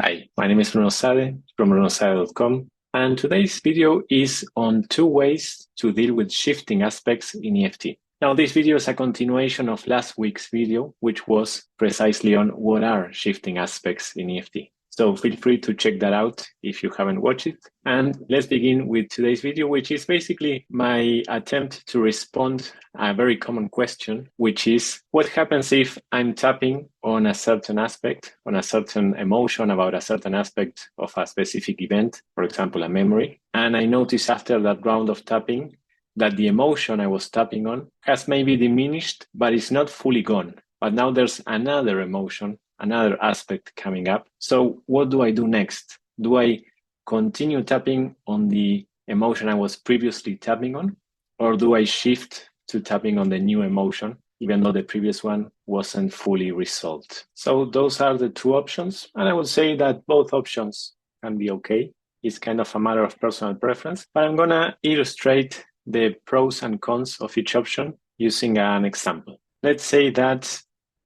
Hi, my name is Bruno Sade from brunosade.com, and today's video is on 2 ways to deal with shifting aspects in EFT. Now, this video is a continuation of last week's video, which was precisely on what are shifting aspects in EFT. So feel free to check that out if you haven't watched it. And let's begin with today's video, which is basically my attempt to respond a very common question, which is what happens if I'm tapping on a certain aspect, on a certain emotion about a certain aspect of a specific event, for example, a memory. And I notice after that round of tapping that the emotion I was tapping on has maybe diminished, but it's not fully gone. But now there's another emotion, another aspect coming up. So what do I do next? Do I continue tapping on the emotion I was previously tapping on? Or do I shift to tapping on the new emotion, even though the previous one wasn't fully resolved? So those are the 2 options. And I would say that both options can be okay. It's kind of a matter of personal preference, but I'm gonna illustrate the pros and cons of each option using an example. Let's say that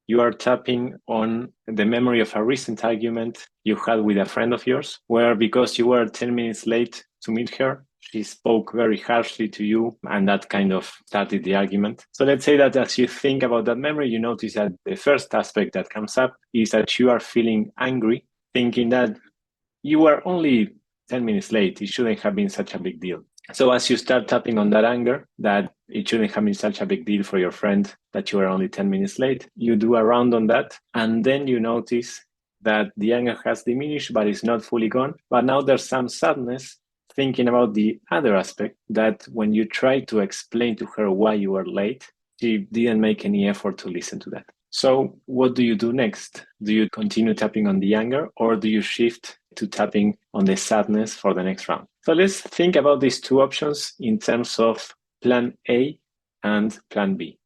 you are tapping on the memory of a recent argument you had with a friend of yours, where because you were 10 minutes late to meet her, she spoke very harshly to you, and that kind of started the argument. So let's say that as you think about that memory, you notice that the first aspect that comes up is that you are feeling angry, thinking that you were only 10 minutes late. It shouldn't have been such a big deal. So as you start tapping on that anger, that it shouldn't have been such a big deal for your friend that you were only 10 minutes late, you do a round on that. And then you notice that the anger has diminished, but it's not fully gone. But now there's some sadness thinking about the other aspect, that when you try to explain to her why you were late, she didn't make any effort to listen to that. So what do you do next? Do you continue tapping on the anger, or do you shift to tapping on the sadness for the next round? So let's think about these 2 options in terms of plan A and plan B.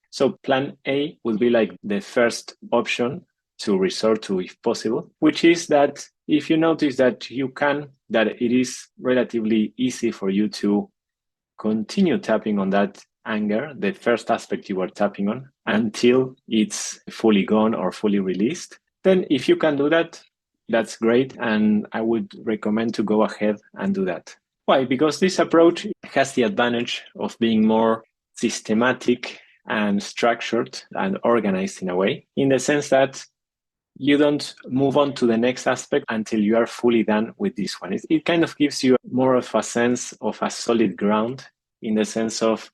So plan A would be like the first option to resort to if possible, which is that if you notice that it is relatively easy for you to continue tapping on that anger, the first aspect you were tapping on, until it's fully gone or fully released, then if you can do that, that's great. And I would recommend to go ahead and do that. Why? Because this approach has the advantage of being more systematic and structured and organized in a way, in the sense that you don't move on to the next aspect until you are fully done with this one. It kind of gives you more of a sense of a solid ground, in the sense of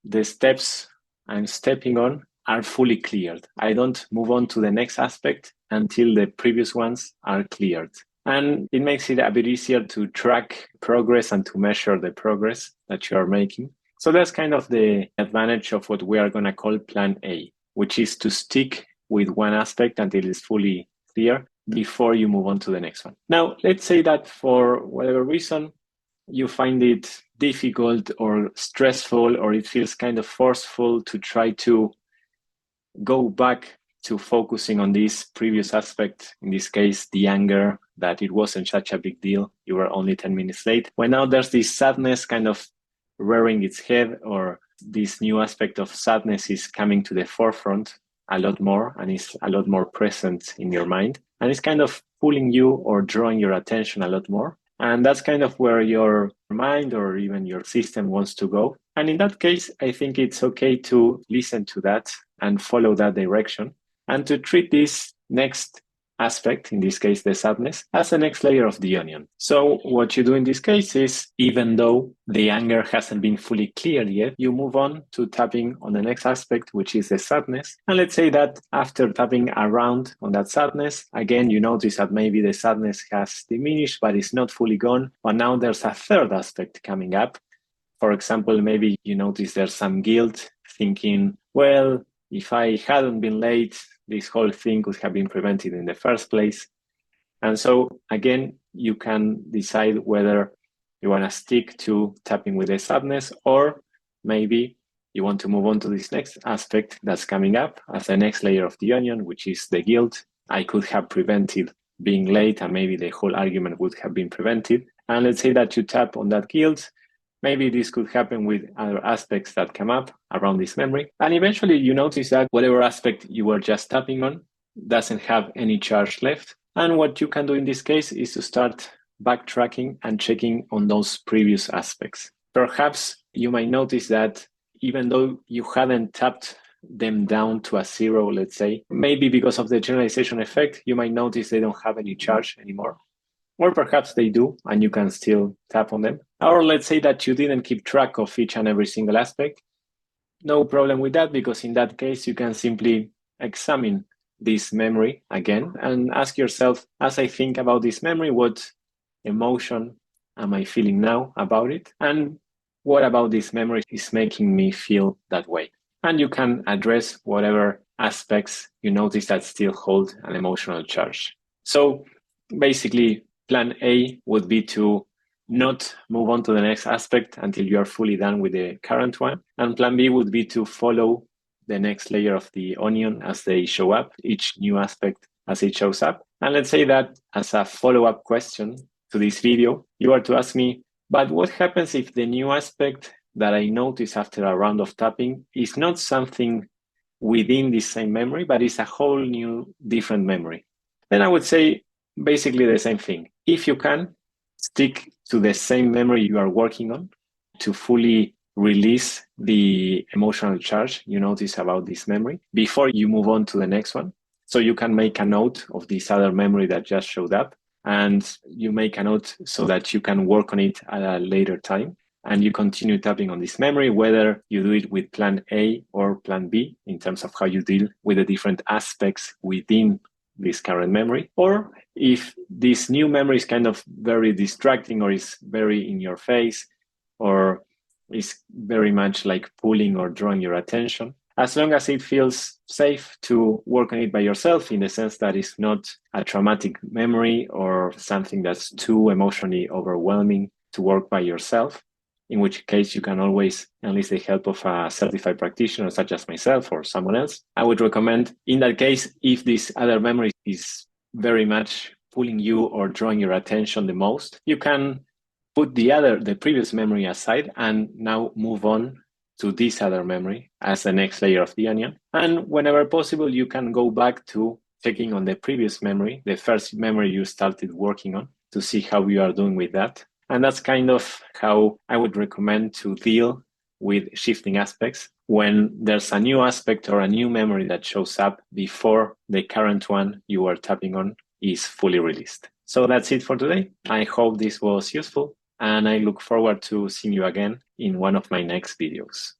the steps I'm stepping on are fully cleared. I don't move on to the next aspect until the previous ones are cleared. And it makes it a bit easier to track progress and to measure the progress that you are making. So that's kind of the advantage of what we are going to call plan A, which is to stick with one aspect until it's fully clear before you move on to the next one. Now, let's say that for whatever reason, you find it difficult or stressful, or it feels kind of forceful to try to go back to focusing on this previous aspect, in this case, the anger, that it wasn't such a big deal. You were only 10 minutes late. When now there's this sadness kind of rearing its head, or this new aspect of sadness is coming to the forefront a lot more, and is a lot more present in your mind. And it's kind of pulling you or drawing your attention a lot more. And that's kind of where your mind or even your system wants to go. And in that case, I think it's okay to listen to that and follow that direction, and to treat this next aspect, in this case, the sadness, as the next layer of the onion. So what you do in this case is, even though the anger hasn't been fully cleared yet, you move on to tapping on the next aspect, which is the sadness. And let's say that after tapping around on that sadness, again, you notice that maybe the sadness has diminished, but it's not fully gone. But now there's a third aspect coming up. For example, maybe you notice there's some guilt, thinking, well, if I hadn't been late, this whole thing could have been prevented in the first place. And so again, you can decide whether you want to stick to tapping with the sadness, or maybe you want to move on to this next aspect that's coming up as the next layer of the onion, which is the guilt. I could have prevented being late, and maybe the whole argument would have been prevented. And let's say that you tap on that guilt. Maybe this could happen with other aspects that come up around this memory. And eventually you notice that whatever aspect you were just tapping on doesn't have any charge left. And what you can do in this case is to start backtracking and checking on those previous aspects. Perhaps you might notice that even though you hadn't tapped them down to a 0, let's say, maybe because of the generalization effect, you might notice they don't have any charge anymore. Or perhaps they do, and you can still tap on them. Or let's say that you didn't keep track of each and every single aspect. No problem with that, because in that case, you can simply examine this memory again and ask yourself, as I think about this memory, what emotion am I feeling now about it? And what about this memory is making me feel that way? And you can address whatever aspects you notice that still hold an emotional charge. So basically, plan A would be to not move on to the next aspect until you are fully done with the current one. And plan B would be to follow the next layer of the onion as they show up, each new aspect as it shows up. And let's say that as a follow-up question to this video, you are to ask me, but what happens if the new aspect that I notice after a round of tapping is not something within the same memory, but is a whole new different memory? Then I would say basically the same thing. If you can, stick to the same memory you are working on to fully release the emotional charge you notice about this memory before you move on to the next one. So you can make a note of this other memory that just showed up, and you make a note so that you can work on it at a later time. And you continue tapping on this memory, whether you do it with plan A or plan B in terms of how you deal with the different aspects within this current memory, or if this new memory is kind of very distracting or is very in your face or is very much like pulling or drawing your attention, as long as it feels safe to work on it by yourself, in the sense that it's not a traumatic memory or something that's too emotionally overwhelming to work by yourself, in which case you can always enlist the help of a certified practitioner such as myself or someone else. I would recommend, in that case, if this other memory is very much pulling you or drawing your attention the most, you can put the previous memory aside and now move on to this other memory as the next layer of the onion. And whenever possible, you can go back to checking on the previous memory, the first memory you started working on, to see how you are doing with that. And that's kind of how I would recommend to deal with shifting aspects when there's a new aspect or a new memory that shows up before the current one you are tapping on is fully released. So that's it for today. I hope this was useful, and I look forward to seeing you again in one of my next videos.